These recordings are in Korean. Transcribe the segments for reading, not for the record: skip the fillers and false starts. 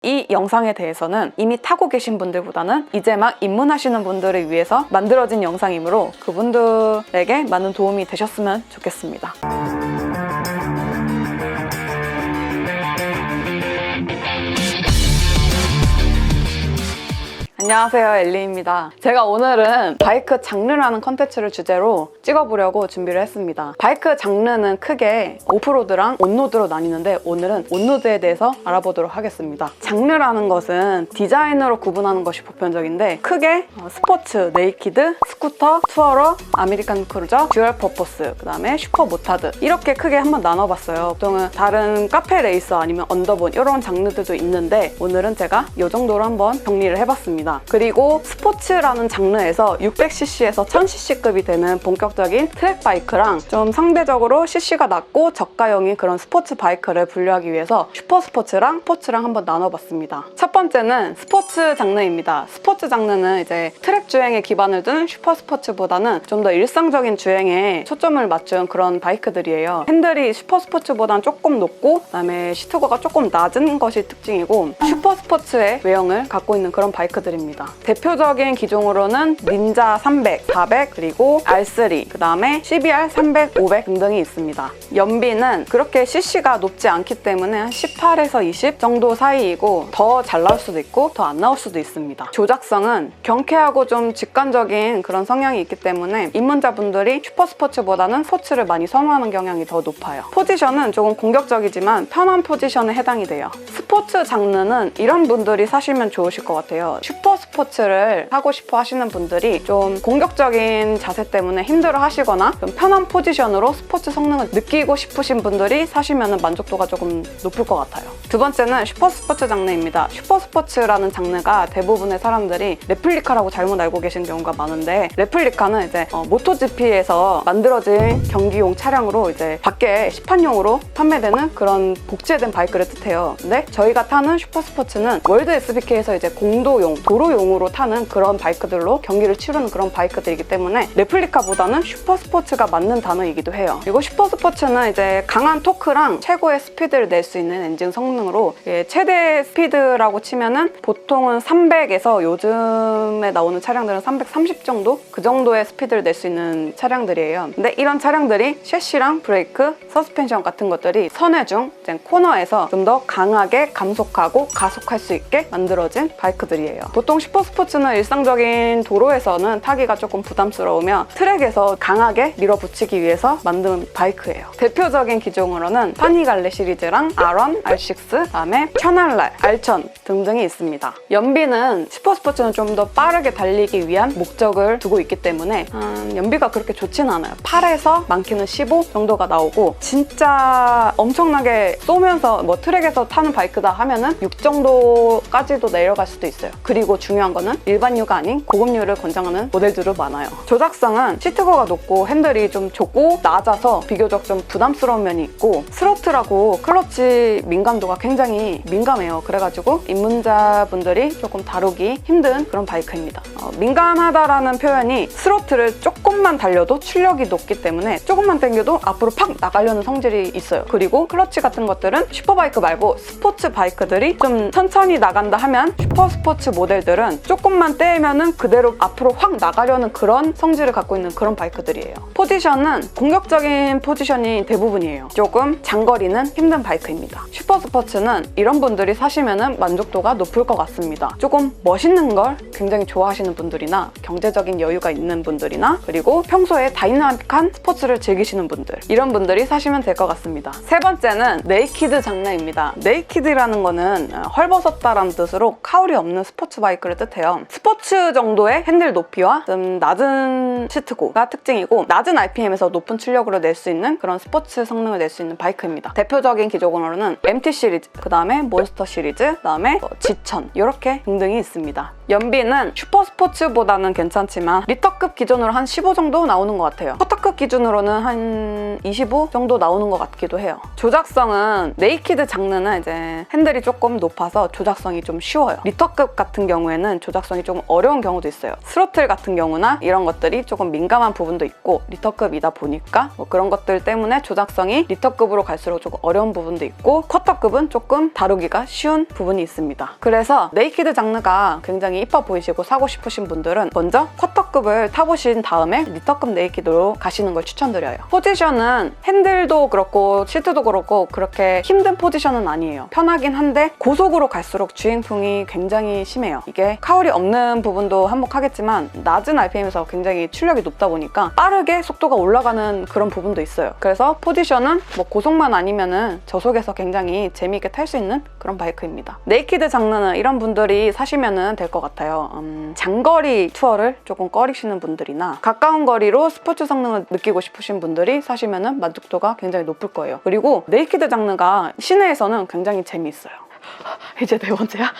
이 영상에 대해서는 이미 타고 계신 분들보다는 이제 막 입문하시는 분들을 위해서 만들어진 영상이므로 그분들에게 많은 도움이 되셨으면 좋겠습니다. 안녕하세요, 엘리입니다. 제가 오늘은 바이크 장르라는 컨텐츠를 주제로 찍어보려고 준비를 했습니다. 바이크 장르는 크게 오프로드랑 온로드로 나뉘는데 오늘은 온로드에 대해서 알아보도록 하겠습니다. 장르라는 것은 디자인으로 구분하는 것이 보편적인데 크게 스포츠, 네이키드, 스쿠터, 투어러, 아메리칸 크루저, 듀얼 퍼포스, 그 다음에 슈퍼 모타드 이렇게 크게 한번 나눠봤어요. 보통은 다른 카페 레이서 아니면 언더본 이런 장르들도 있는데 오늘은 제가 이 정도로 한번 정리를 해봤습니다. 그리고 스포츠라는 장르에서 600cc에서 1000cc급이 되는 본격적인 트랙 바이크랑 좀 상대적으로 cc가 낮고 저가형인 그런 스포츠 바이크를 분류하기 위해서 슈퍼 스포츠랑 스포츠랑 한번 나눠봤습니다. 첫 번째는 스포츠 장르입니다. 스포츠 장르는 이제 트랙 주행에 기반을 둔 슈퍼 스포츠보다는 좀 더 일상적인 주행에 초점을 맞춘 그런 바이크들이에요. 핸들이 슈퍼 스포츠보다는 조금 높고 그다음에 시트고가 조금 낮은 것이 특징이고 슈퍼 스포츠의 외형을 갖고 있는 그런 바이크들입니다. 대표적인 기종으로는 닌자 300, 400, 그리고 R3, 그 다음에 CBR 300, 500 등등이 있습니다. 연비는 그렇게 cc가 높지 않기 때문에 한 18에서 20 정도 사이이고 더 잘 나올 수도 있고 더 안 나올 수도 있습니다. 조작성은 경쾌하고 좀 직관적인 그런 성향이 있기 때문에 입문자분들이 슈퍼스포츠보다는 스포츠를 많이 선호하는 경향이 더 높아요. 포지션은 조금 공격적이지만 편한 포지션에 해당이 돼요. 스포츠 장르는 이런 분들이 사시면 좋으실 것 같아요. 슈퍼 스포츠를 하고 싶어 하시는 분들이 좀 공격적인 자세 때문에 힘들어 하시거나 좀 편한 포지션으로 스포츠 성능을 느끼고 싶으신 분들이 사시면 만족도가 조금 높을 것 같아요. 두 번째는 슈퍼 스포츠 장르입니다. 슈퍼 스포츠라는 장르가 대부분의 사람들이 레플리카라고 잘못 알고 계신 경우가 많은데 레플리카는 이제 모토GP에서 만들어진 경기용 차량으로 이제 밖에 시판용으로 판매되는 그런 복제된 바이크를 뜻해요. 근데 저희가 타는 슈퍼 스포츠는 월드 SBK에서 이제 공도용, 도로용으로 타는 그런 바이크들로 경기를 치르는 그런 바이크들이기 때문에 레플리카보다는 슈퍼 스포츠가 맞는 단어이기도 해요. 그리고 슈퍼 스포츠는 이제 강한 토크랑 최고의 스피드를 낼 수 있는 엔진 성능으로 최대 스피드라고 치면은 보통은 300에서 요즘에 나오는 차량들은 330 정도? 그 정도의 스피드를 낼 수 있는 차량들이에요. 근데 이런 차량들이 셰시랑 브레이크, 서스펜션 같은 것들이 선회중, 코너에서 좀 더 강하게 감속하고 가속할 수 있게 만들어진 바이크들이에요. 보통 슈퍼 스포츠는 일상적인 도로에서는 타기가 조금 부담스러우며 트랙에서 강하게 밀어붙이기 위해서 만든 바이크예요. 대표적인 기종으로는 파니갈레 시리즈랑 R1, R6, 그다음에 천알랄, R1000 등등이 있습니다. 연비는 슈퍼 스포츠는 좀 더 빠르게 달리기 위한 목적을 두고 있기 때문에 연비가 그렇게 좋지는 않아요. 8에서 많게는 15 정도가 나오고 진짜 엄청나게 쏘면서 뭐 트랙에서 타는 바이크다 하면은 6 정도까지도 내려갈 수도 있어요. 그리고 중요한 거는 일반유가 아닌 고급유를 권장하는 모델들도 많아요. 조작성은 시트고가 높고 핸들이 좀 좁고 낮아서 비교적 좀 부담스러운 면이 있고 스로틀하고 클러치 민감도가 굉장히 민감해요. 그래가지고 입문자분들이 조금 다루기 힘든 그런 바이크입니다. 민감하다라는 표현이 스로틀을 조금만 달려도 출력이 높기 때문에 조금만 당겨도 앞으로 팍 나가려는 성질이 있어요. 그리고 클러치 같은 것들은 슈퍼바이크 말고 스포츠 바이크들이 좀 천천히 나간다 하면 슈퍼 스포츠 모델들은 조금만 떼면은 그대로 앞으로 확 나가려는 그런 성질을 갖고 있는 그런 바이크들이에요. 포지션은 공격적인 포지션이 대부분이에요. 조금 장거리는 힘든 바이크입니다. 슈퍼 스포츠는 이런 분들이 사시면은 만족도가 높을 것 같습니다. 조금 멋있는 걸 굉장히 좋아하시는 분들이나 경제적인 여유가 있는 분들이나 그리고 평소에 다이나믹한 스포츠를 즐기시는 분들 이런 분들이 사시면 될 것 같습니다. 세 번째는 네이키드 장르입니다. 네이키드라는 거는 헐벗었다라는 뜻으로 카울이 없는 스포츠 바이크를 뜻해요. 스포츠 정도의 핸들 높이와 좀 낮은 시트고가 특징이고 낮은 RPM에서 높은 출력으로 낼 수 있는 그런 스포츠 성능을 낼 수 있는 바이크입니다. 대표적인 기종으로는 MT 시리즈, 그 다음에 몬스터 시리즈, 그 다음에 G1000 이렇게 등등이 있습니다. 연비는 슈퍼 스포츠보다는 괜찮지만 리터급 기준으로 한 15 정도 나오는 것 같아요. 쿼터급 기준으로는 한 25 정도 나오는 것 같기도 해요. 조작성은 네이키드 장르는 이제 핸들이 조금 높아서 조작성이 좀 쉬워요. 리터급 같은 경우에는 조작성이 조금 어려운 경우도 있어요. 스로틀 같은 경우나 이런 것들이 조금 민감한 부분도 있고 리터급이다 보니까 뭐 그런 것들 때문에 조작성이 리터급으로 갈수록 조금 어려운 부분도 있고 쿼터급은 조금 다루기가 쉬운 부분이 있습니다. 그래서 네이키드 장르가 굉장히 이뻐 보이시고 사고 싶으신 분들은 먼저 쿼터급을 타보신 다음에 리터급 네이키드로 가시는 걸 추천드려요. 포지션은 핸들도 그렇고 시트도 그렇고 그렇게 힘든 포지션은 아니에요. 편하긴 한데 고속으로 갈수록 주행풍이 굉장히 심해요. 이게 카울이 없는 부분도 한몫하겠지만 낮은 RPM에서 굉장히 출력이 높다 보니까 빠르게 속도가 올라가는 그런 부분도 있어요. 그래서 포지션은 뭐 고속만 아니면은 저속에서 굉장히 재미있게 탈 수 있는 그런 바이크입니다. 네이키드 장르는 이런 분들이 사시면 될 것 같아요. 장거리 투어를 조금 꺼리시는 분들이나 가까운 거리로 스포츠 성능을 느끼고 싶으신 분들이 사시면 만족도가 굉장히 높을 거예요. 그리고 네이키드 장르가 시내에서는 굉장히 재미있어요. 이제 네 번째야?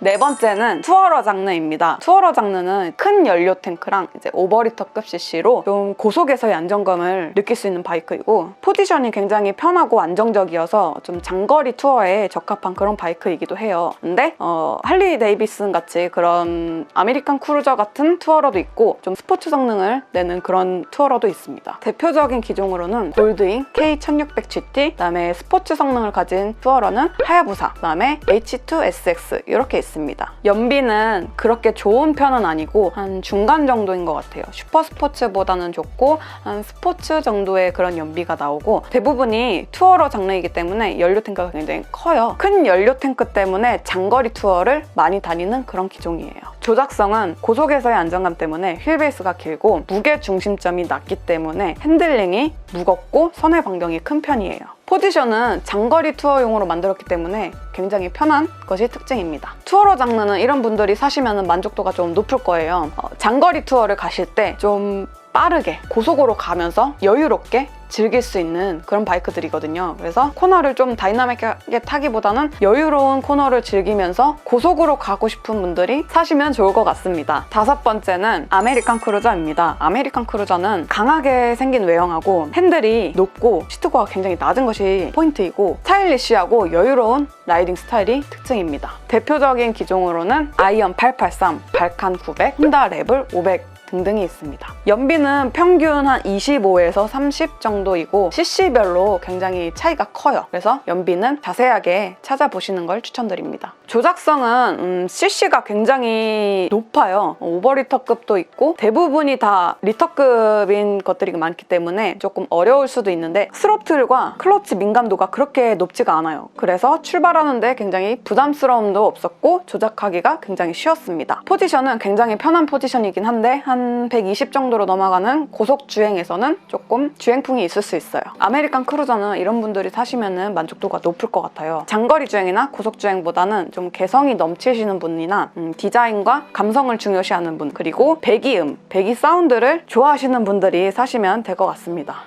네 번째는 투어러 장르입니다. 투어러 장르는 큰 연료 탱크랑 이제 오버리터급 CC로 좀 고속에서의 안정감을 느낄 수 있는 바이크이고 포지션이 굉장히 편하고 안정적이어서 좀 장거리 투어에 적합한 그런 바이크이기도 해요. 근데 할리 데이비슨 같이 그런 아메리칸 크루저 같은 투어러도 있고 좀 스포츠 성능을 내는 그런 투어러도 있습니다. 대표적인 기종으로는 골드윙 K1600GT, 그다음에 스포츠 성능을 가진 투어러는 하야부사, 그다음에 H2SX 이렇게 있습니다. 연비는 그렇게 좋은 편은 아니고 한 중간 정도인 것 같아요. 슈퍼 스포츠보다는 좋고 한 스포츠 정도의 그런 연비가 나오고 대부분이 투어러 장르이기 때문에 연료 탱크가 굉장히 커요. 큰 연료 탱크 때문에 장거리 투어를 많이 다니는 그런 기종이에요. 조작성은 고속에서의 안정감 때문에 휠베이스가 길고 무게 중심점이 낮기 때문에 핸들링이 무겁고 선의 반경이 큰 편이에요. 포지션은 장거리 투어용으로 만들었기 때문에 굉장히 편한 것이 특징입니다. 투어러 장르는 이런 분들이 사시면 만족도가 좀 높을 거예요. 장거리 투어를 가실 때 좀 빠르게 고속으로 가면서 여유롭게 즐길 수 있는 그런 바이크들이거든요. 그래서 코너를 좀 다이나믹하게 타기보다는 여유로운 코너를 즐기면서 고속으로 가고 싶은 분들이 사시면 좋을 것 같습니다. 다섯 번째는 아메리칸 크루저입니다. 아메리칸 크루저는 강하게 생긴 외형하고 핸들이 높고 시트고가 굉장히 낮은 것이 포인트이고 스타일리시하고 여유로운 라이딩 스타일이 특징입니다. 대표적인 기종으로는 아이언 883, 발칸 900, 혼다 레블 500 등등이 있습니다. 연비는 평균 한 25에서 30 정도이고 CC별로 굉장히 차이가 커요. 그래서 연비는 자세하게 찾아보시는 걸 추천드립니다. 조작성은 CC가 굉장히 높아요. 오버리터급도 있고 대부분이 다 리터급인 것들이 많기 때문에 조금 어려울 수도 있는데 스로틀과 클러치 민감도가 그렇게 높지가 않아요. 그래서 출발하는데 굉장히 부담스러움도 없었고 조작하기가 굉장히 쉬웠습니다. 포지션은 굉장히 편한 포지션이긴 한데 한 120 정도로 넘어가는 고속 주행에서는 조금 주행풍이 있을 수 있어요. 아메리칸 크루저는 이런 분들이 사시면 만족도가 높을 것 같아요. 장거리 주행이나 고속 주행보다는 좀 개성이 넘치시는 분이나 디자인과 감성을 중요시하는 분, 그리고 배기 사운드를 좋아하시는 분들이 사시면 될 것 같습니다.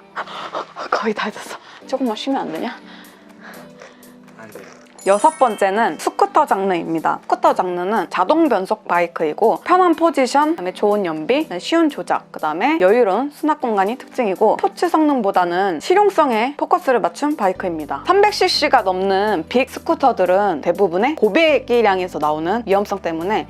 거의 다 했었어. 조금만 쉬면 안 되냐? 안 돼요. 여섯 번째는 스쿠터 장르입니다. 스쿠터 장르는 자동 변속 바이크이고 편한 포지션, 그다음에 좋은 연비, 쉬운 조작, 그다음에 여유로운 수납 공간이 특징이고 스포츠 성능보다는 실용성에 포커스를 맞춘 바이크입니다. 300cc가 넘는 빅 스쿠터들은 대부분의 고배기량에서 나오는 위험성 때문에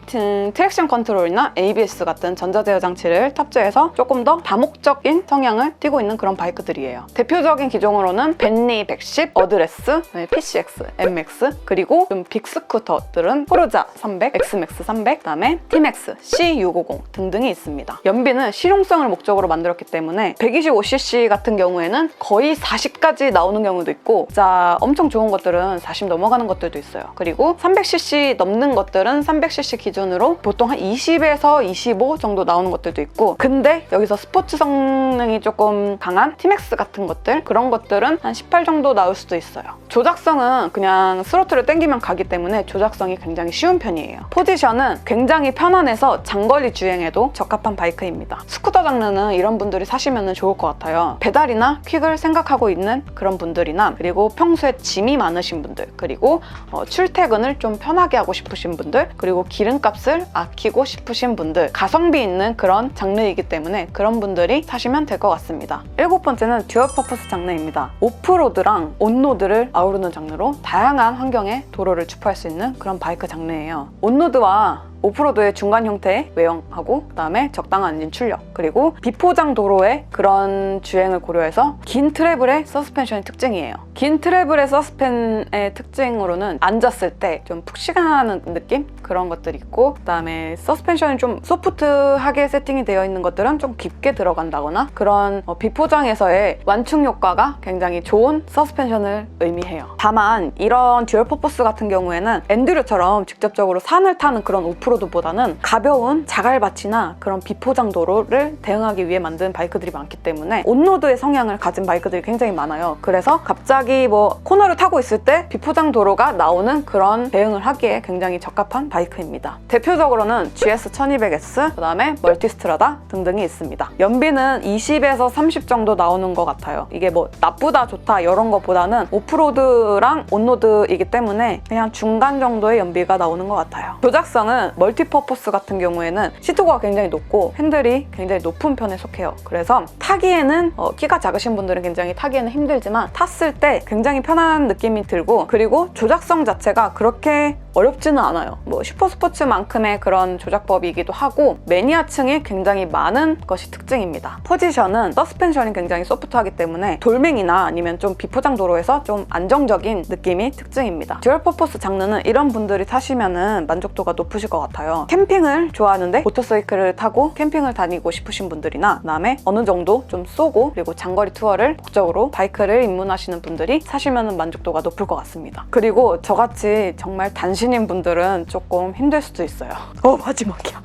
트랙션 컨트롤이나 ABS 같은 전자제어 장치를 탑재해서 조금 더 다목적인 성향을 띠고 있는 그런 바이크들이에요. 대표적인 기종으로는 벤리 110, 어드레스, PCX, MX, 그리고 좀 빅스쿠터들은 포르자 300, 엑스맥스 300, 그다음에 T-Max, C650 등등이 있습니다. 연비는 실용성을 목적으로 만들었기 때문에 125cc 같은 경우에는 거의 40까지 나오는 경우도 있고 진짜 엄청 좋은 것들은 40 넘어가는 것들도 있어요. 그리고 300cc 넘는 것들은 300cc 기준으로 보통 한 20에서 25 정도 나오는 것들도 있고 근데 여기서 스포츠 성능이 조금 강한 T-Max 같은 것들 그런 것들은 한 18 정도 나올 수도 있어요. 조작성은 그냥 스로틀을 당기면 가기 때문에 조작성이 굉장히 쉬운 편이에요. 포지션은 굉장히 편안해서 장거리 주행에도 적합한 바이크입니다. 스쿠터 장르는 이런 분들이 사시면 좋을 것 같아요. 배달이나 퀵을 생각하고 있는 그런 분들이나, 그리고 평소에 짐이 많으신 분들, 그리고 출퇴근을 좀 편하게 하고 싶으신 분들, 그리고 기름값을 아끼고 싶으신 분들, 가성비 있는 그런 장르이기 때문에 그런 분들이 사시면 될 것 같습니다. 7번째는 듀얼 퍼포스 장르입니다. 오프로드랑 온로드를 아우르는 장르로 다양한 환경의 도로를 주파할 수 있는 그런 바이크 장르예요. 온로드와 오프로드의 중간 형태의 외형하고, 그다음에 적당한 엔진 출력, 그리고 비포장 도로의 그런 주행을 고려해서 긴 트래블의 서스펜션이 특징이에요. 긴 트래블의 서스펜의 특징으로는 앉았을 때 좀 푹신하는 느낌? 그런 것들이 있고, 그다음에 서스펜션이 좀 소프트하게 세팅이 되어 있는 것들은 좀 깊게 들어간다거나, 그런 비포장에서의 완충 효과가 굉장히 좋은 서스펜션을 의미해요. 다만 이런 듀얼 퍼포스 같은 경우에는 엔듀로처럼 직접적으로 산을 타는 그런 오프로드보다는 가벼운 자갈밭이나 그런 비포장 도로를 대응하기 위해 만든 바이크들이 많기 때문에 온로드의 성향을 가진 바이크들이 굉장히 많아요. 그래서 갑자기 코너를 타고 있을 때 비포장 도로가 나오는 그런 대응을 하기에 굉장히 적합한 바이크입니다. 대표적으로는 GS1200S, 그다음에 멀티스트라다 등등이 있습니다. 연비는 20에서 30 정도 나오는 것 같아요. 이게 나쁘다 좋다 이런 것보다는 오프로드랑 온로드이기 때문에 그냥 중간 정도의 연비가 나오는 것 같아요. 조작성은 멀티퍼포스 같은 경우에는 시트고가 굉장히 높고 핸들이 굉장히 높은 편에 속해요. 그래서 타기에는 키가 작으신 분들은 굉장히 타기에는 힘들지만 탔을 때 굉장히 편한 느낌이 들고, 그리고 조작성 자체가 그렇게 어렵지는 않아요. 슈퍼스포츠만큼의 그런 조작법이기도 하고 매니아층이 굉장히 많은 것이 특징입니다. 포지션은 서스펜션이 굉장히 소프트하기 때문에 돌멩이나 아니면 좀 비포장 도로에서 좀 안정적인 느낌이 특징입니다. 듀얼 퍼포스 장르는 이런 분들이 타시면은 만족도가 높으실 것 같아요. 캠핑을 좋아하는데 모터사이클을 타고 캠핑을 다니고 싶으신 분들이나, 그다음에 어느 정도 좀 쏘고 그리고 장거리 투어를 목적으로 바이크를 입문하시는 분들이 사시면 만족도가 높을 것 같습니다. 그리고 저같이 정말 단신인 분들은 조금 힘들 수도 있어요. 마지막이야.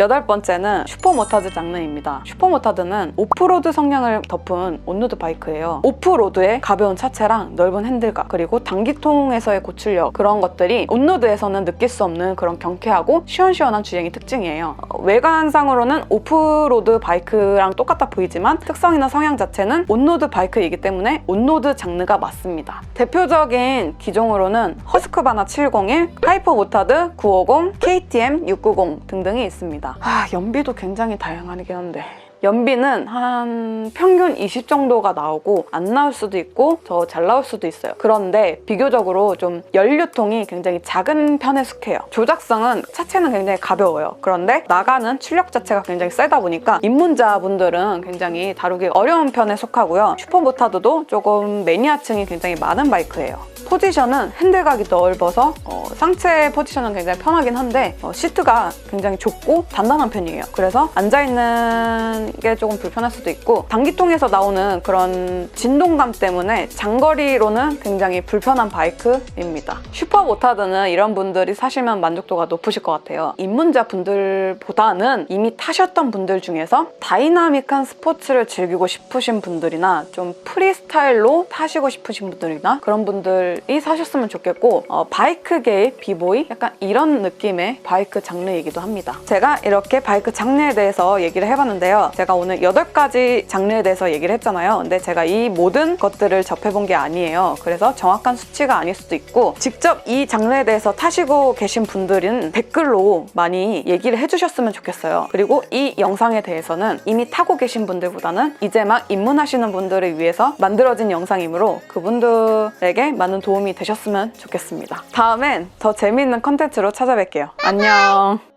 8번째는 슈퍼모타드 장르입니다. 슈퍼모타드는 오프로드 성향을 덮은 온로드 바이크예요. 오프로드의 가벼운 차체랑 넓은 핸들각, 그리고 단기통에서의 고출력, 그런 것들이 온로드에서는 느낄 수 없는 그런 경쾌하고 시원시원한 주행이 특징이에요. 외관상으로는 오프로드 바이크랑 똑같아 보이지만 특성이나 성향 자체는 온로드 바이크이기 때문에 온로드 장르가 맞습니다. 대표적인 기종으로는 허스크바나 701, 하이퍼모타드 950, KTM 690 등등이 있습니다. 연비도 굉장히 다양하긴 한데 연비는 한 평균 20 정도가 나오고 안 나올 수도 있고 더 잘 나올 수도 있어요. 그런데 비교적으로 좀 연료통이 굉장히 작은 편에 속해요. 조작성은 차체는 굉장히 가벼워요. 그런데 나가는 출력 자체가 굉장히 세다 보니까 입문자분들은 굉장히 다루기 어려운 편에 속하고요. 슈퍼모타드도 조금 매니아층이 굉장히 많은 바이크예요. 포지션은 핸들각이 넓어서 상체 포지션은 굉장히 편하긴 한데 시트가 굉장히 좁고 단단한 편이에요. 그래서 앉아있는 게 조금 불편할 수도 있고, 단기통에서 나오는 그런 진동감 때문에 장거리로는 굉장히 불편한 바이크입니다. 슈퍼모타드는 이런 분들이 사시면 만족도가 높으실 것 같아요. 입문자 분들보다는 이미 타셨던 분들 중에서 다이나믹한 스포츠를 즐기고 싶으신 분들이나 좀 프리스타일로 타시고 싶으신 분들이나 그런 분들이 사셨으면 좋겠고, 바이크계의 비보이? 약간 이런 느낌의 바이크 장르이기도 합니다. 제가 이렇게 바이크 장르에 대해서 얘기를 해봤는데요. 제가 오늘 8가지 장르에 대해서 얘기를 했잖아요. 근데 제가 이 모든 것들을 접해본 게 아니에요. 그래서 정확한 수치가 아닐 수도 있고, 직접 이 장르에 대해서 타시고 계신 분들은 댓글로 많이 얘기를 해주셨으면 좋겠어요. 그리고 이 영상에 대해서는 이미 타고 계신 분들보다는 이제 막 입문하시는 분들을 위해서 만들어진 영상이므로 그분들에게 많은 도움이 되셨으면 좋겠습니다. 다음엔 더 재미있는 컨텐츠로 찾아뵐게요. 안녕.